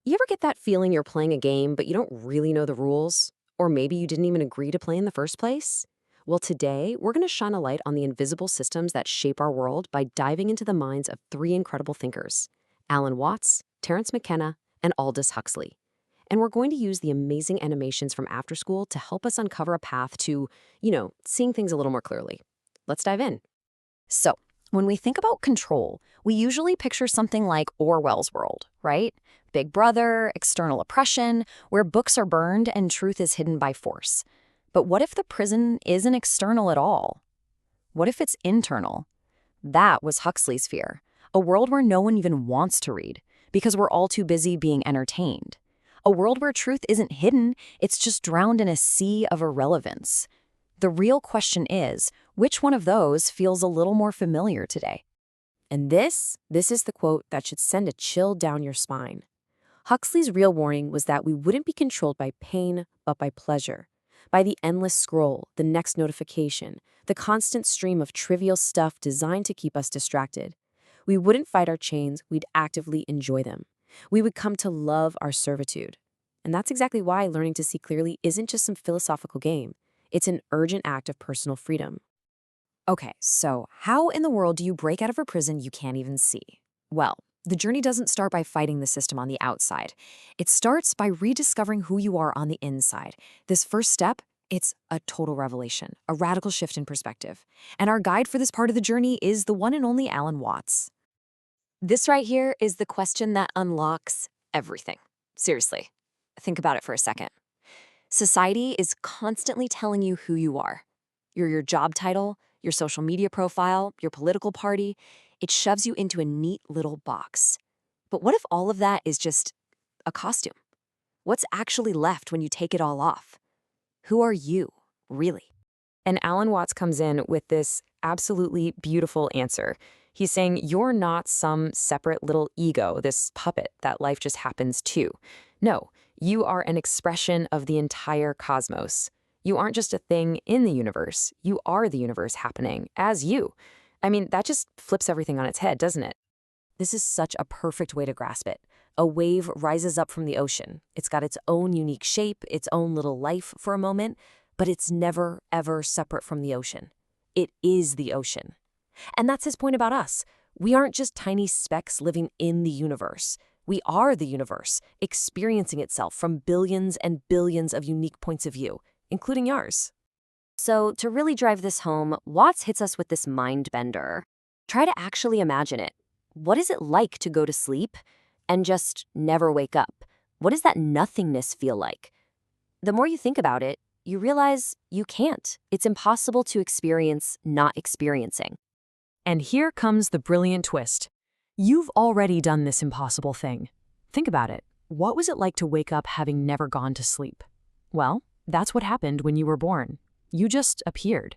You ever get that feeling you're playing a game, but you don't really know the rules? Or maybe you didn't even agree to play in the first place? Well, today, we're going to shine a light on the invisible systems that shape our world by diving into the minds of three incredible thinkers: Alan Watts, Terence McKenna, and Aldous Huxley. And we're going to use the amazing animations from After School to help us uncover a path to, seeing things a little more clearly. Let's dive in. So, when we think about control, we usually picture something like Orwell's world, right? Big Brother, external oppression, where books are burned and truth is hidden by force. But what if the prison isn't external at all? What if it's internal? That was Huxley's fear. A world where no one even wants to read, because we're all too busy being entertained. A world where truth isn't hidden, it's just drowned in a sea of irrelevance. The real question is, which one of those feels a little more familiar today? And this is the quote that should send a chill down your spine. Huxley's real warning was that we wouldn't be controlled by pain, but by pleasure. By the endless scroll, the next notification, the constant stream of trivial stuff designed to keep us distracted. We wouldn't fight our chains, we'd actively enjoy them. We would come to love our servitude. And that's exactly why learning to see clearly isn't just some philosophical game. It's an urgent act of personal freedom. Okay, so how in the world do you break out of a prison you can't even see? Well, the journey doesn't start by fighting the system on the outside. It starts by rediscovering who you are on the inside. This first step, it's a total revelation, a radical shift in perspective. And our guide for this part of the journey is the one and only Alan Watts. This right here is the question that unlocks everything. Seriously, think about it for a second. Society is constantly telling you who you are. You're your job title, your social media profile, your political party. It shoves you into a neat little box. But what if all of that is just a costume? What's actually left when you take it all off? Who are you, really? And Alan Watts comes in with this absolutely beautiful answer. He's saying you're not some separate little ego, this puppet that life just happens to. No, you are an expression of the entire cosmos. You aren't just a thing in the universe. You are the universe happening as you. I mean, that just flips everything on its head, doesn't it? This is such a perfect way to grasp it. A wave rises up from the ocean. It's got its own unique shape, its own little life for a moment, but it's never, ever separate from the ocean. It is the ocean. And that's his point about us. We aren't just tiny specks living in the universe. We are the universe, experiencing itself from billions and billions of unique points of view, including yours. So, to really drive this home, Watts hits us with this mind bender. Try to actually imagine it. What is it like to go to sleep and just never wake up? What does that nothingness feel like? The more you think about it, you realize you can't. It's impossible to experience not experiencing. And here comes the brilliant twist. You've already done this impossible thing. Think about it. What was it like to wake up having never gone to sleep? Well, that's what happened when you were born. You just appeared.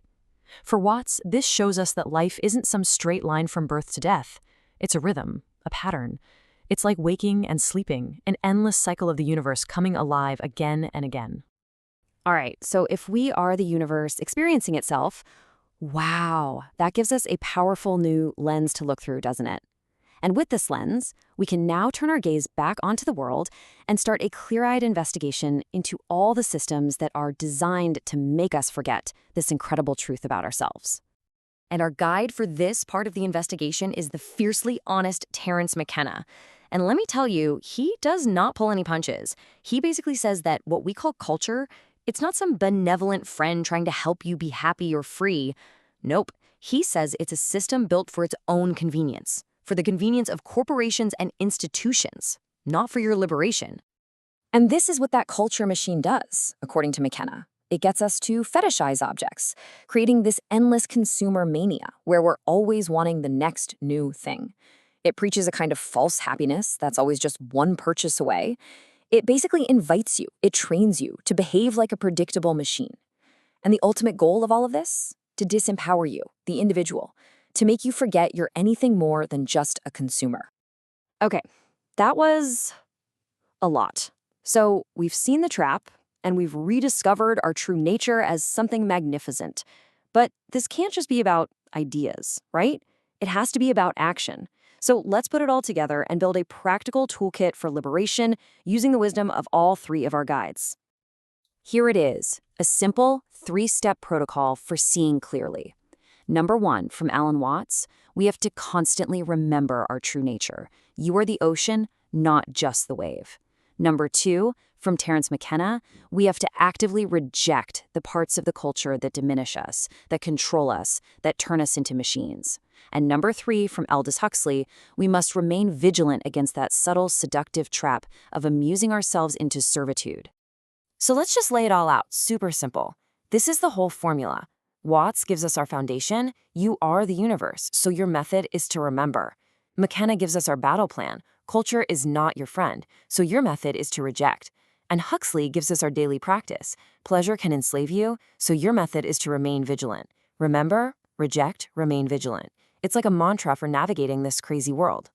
For Watts, this shows us that life isn't some straight line from birth to death. It's a rhythm, a pattern. It's like waking and sleeping, an endless cycle of the universe coming alive again and again. All right, so if we are the universe experiencing itself, wow, that gives us a powerful new lens to look through, doesn't it? And with this lens, we can now turn our gaze back onto the world and start a clear-eyed investigation into all the systems that are designed to make us forget this incredible truth about ourselves. And our guide for this part of the investigation is the fiercely honest Terence McKenna. And let me tell you, he does not pull any punches. He basically says that what we call culture, it's not some benevolent friend trying to help you be happy or free. Nope. He says it's a system built for its own convenience, for the convenience of corporations and institutions, not for your liberation. And this is what that culture machine does, according to McKenna. It gets us to fetishize objects, creating this endless consumer mania where we're always wanting the next new thing. It preaches a kind of false happiness that's always just one purchase away. It basically invites you, it trains you to behave like a predictable machine. And the ultimate goal of all of this? To disempower you, the individual, to make you forget you're anything more than just a consumer. Okay, that was a lot. So we've seen the trap, and we've rediscovered our true nature as something magnificent. But this can't just be about ideas, right? It has to be about action. So let's put it all together and build a practical toolkit for liberation using the wisdom of all three of our guides. Here it is, a simple 3-step protocol for seeing clearly. Number 1, from Alan Watts, we have to constantly remember our true nature. You are the ocean, not just the wave. Number 2, from Terence McKenna, we have to actively reject the parts of the culture that diminish us, that control us, that turn us into machines. And number 3, from Aldous Huxley, we must remain vigilant against that subtle, seductive trap of amusing ourselves into servitude. So let's just lay it all out, super simple. This is the whole formula. Watts gives us our foundation. You are the universe, so your method is to remember. McKenna gives us our battle plan. Culture is not your friend, so your method is to reject. And Huxley gives us our daily practice. Pleasure can enslave you, so your method is to remain vigilant. Remember, reject, remain vigilant. It's like a mantra for navigating this crazy world.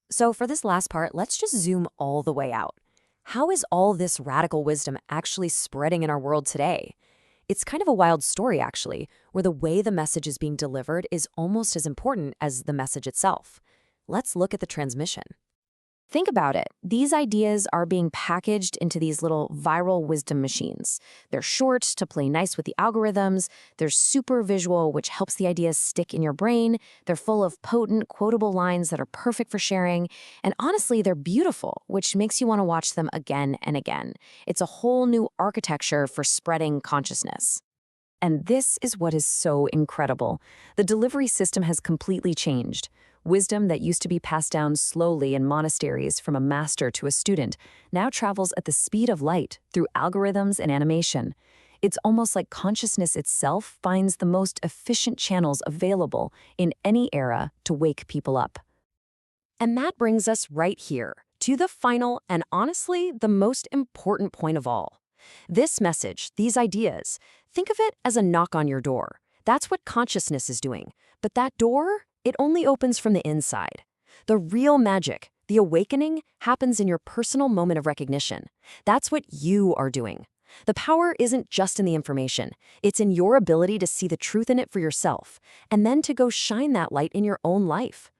So for this last part, let's just zoom all the way out. How is all this radical wisdom actually spreading in our world today? It's kind of a wild story, actually, where the way the message is being delivered is almost as important as the message itself. Let's look at the transmission. Think about it. These ideas are being packaged into these little viral wisdom machines. They're short to play nice with the algorithms. They're super visual, which helps the ideas stick in your brain. They're full of potent, quotable lines that are perfect for sharing. And honestly, they're beautiful, which makes you want to watch them again and again. It's a whole new architecture for spreading consciousness. And this is what is so incredible. The delivery system has completely changed. Wisdom that used to be passed down slowly in monasteries from a master to a student now travels at the speed of light through algorithms and animation. It's almost like consciousness itself finds the most efficient channels available in any era to wake people up. And that brings us right here to the final and honestly the most important point of all. This message, these ideas, think of it as a knock on your door. That's what consciousness is doing. But that door, it only opens from the inside. The real magic, the awakening, happens in your personal moment of recognition. That's what you are doing. The power isn't just in the information. It's in your ability to see the truth in it for yourself, and then to go shine that light in your own life.